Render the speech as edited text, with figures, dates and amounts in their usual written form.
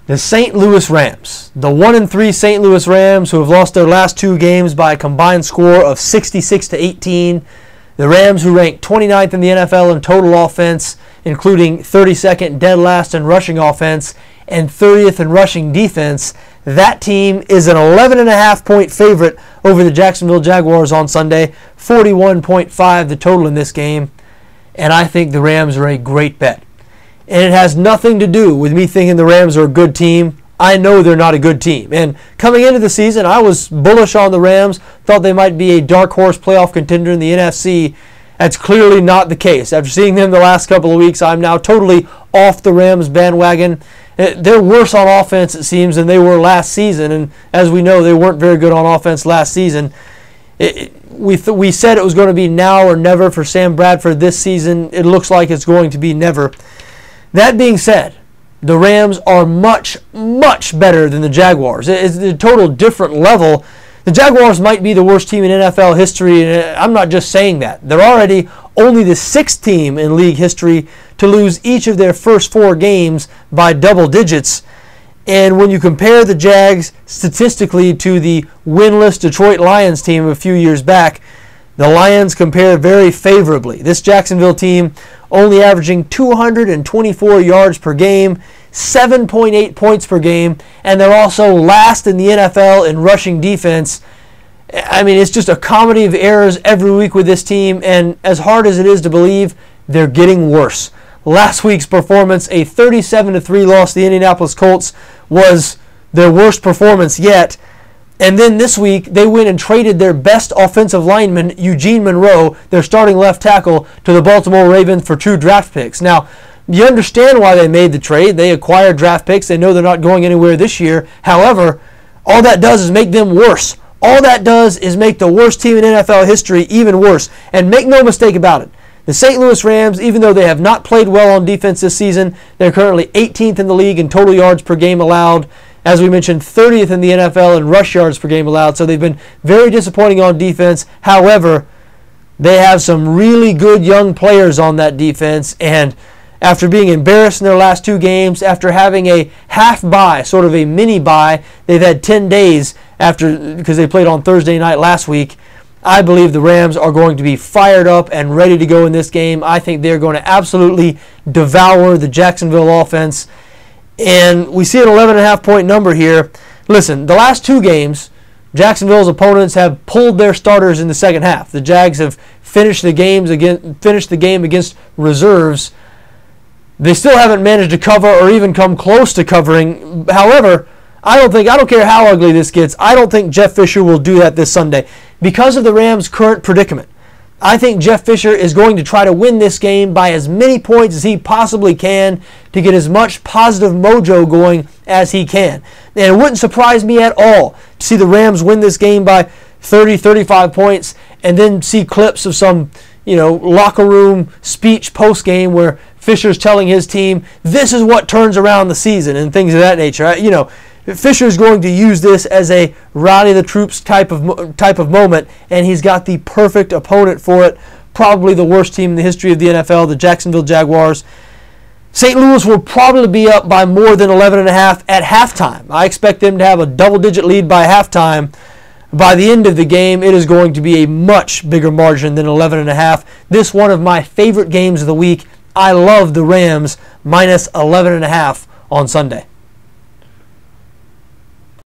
The St. Louis Rams, the 1-3 St. Louis Rams, who have lost their last 2 games by a combined score of 66-18. The Rams, who rank 29th in the NFL in total offense, including 32nd dead last in rushing offense and 30th in rushing defense. That team is an 11.5-point favorite over the Jacksonville Jaguars on Sunday. 41.5 the total in this game. And I think the Rams are a great bet. And it has nothing to do with me thinking the Rams are a good team. I know they're not a good team. And coming into the season, I was bullish on the Rams, thought they might be a dark horse playoff contender in the NFC. That's clearly not the case. After seeing them the last couple of weeks, I'm now totally off the Rams bandwagon. They're worse on offense, it seems, than they were last season. And as we know, they weren't very good on offense last season. We said it was going to be now or never for Sam Bradford this season. It looks like it's going to be never. That being said, the Rams are much, much better than the Jaguars. It's a total different level. The Jaguars might be the worst team in NFL history, and I'm not just saying that. They're already only the 6th team in league history to lose each of their first 4 games by double digits. And when you compare the Jags statistically to the winless Detroit Lions team a few years back, the Lions compare very favorably. This Jacksonville team only averaging 224 yards per game, 7.8 points per game, and they're also last in the NFL in rushing defense. I mean, it's just a comedy of errors every week with this team, and as hard as it is to believe, they're getting worse. Last week's performance, a 37-3 loss to the Indianapolis Colts, was their worst performance yet. And then this week, they went and traded their best offensive lineman, Eugene Monroe, their starting left tackle, to the Baltimore Ravens for 2 draft picks. Now, you understand why they made the trade. They acquired draft picks. They know they're not going anywhere this year. However, all that does is make them worse. All that does is make the worst team in NFL history even worse. And make no mistake about it, the St. Louis Rams, even though they have not played well on defense this season, they're currently 18th in the league in total yards per game allowed. As we mentioned, 30th in the NFL in rush yards per game allowed. So they've been very disappointing on defense. However, they have some really good young players on that defense. And after being embarrassed in their last 2 games, after having a half bye, sort of a mini bye, they've had 10 days because they played on Thursday night last week. I believe the Rams are going to be fired up and ready to go in this game. I think they're going to absolutely devour the Jacksonville offense. And we see an 11.5-point number here. Listen, the last 2 games, Jacksonville's opponents have pulled their starters in the second half. The Jags have finished the game against reserves. They still haven't managed to cover or even come close to covering. However, I don't care how ugly this gets, I don't think Jeff Fisher will do that this Sunday. Because of the Rams' current predicament, I think Jeff Fisher is going to try to win this game by as many points as he possibly can to get as much positive mojo going as he can. And it wouldn't surprise me at all to see the Rams win this game by 30, 35 points and then see clips of some, locker room speech post-game where Fisher's telling his team, this is what turns around the season and things of that nature. Fisher's going to use this as a rally the troops type of moment, and he's got the perfect opponent for it. Probably the worst team in the history of the NFL, the Jacksonville Jaguars. St. Louis will probably be up by more than 11.5 at halftime. I expect them to have a double-digit lead by halftime. By the end of the game, it is going to be a much bigger margin than 11.5. This one of my favorite games of the week. I love the Rams minus 11.5 on Sunday.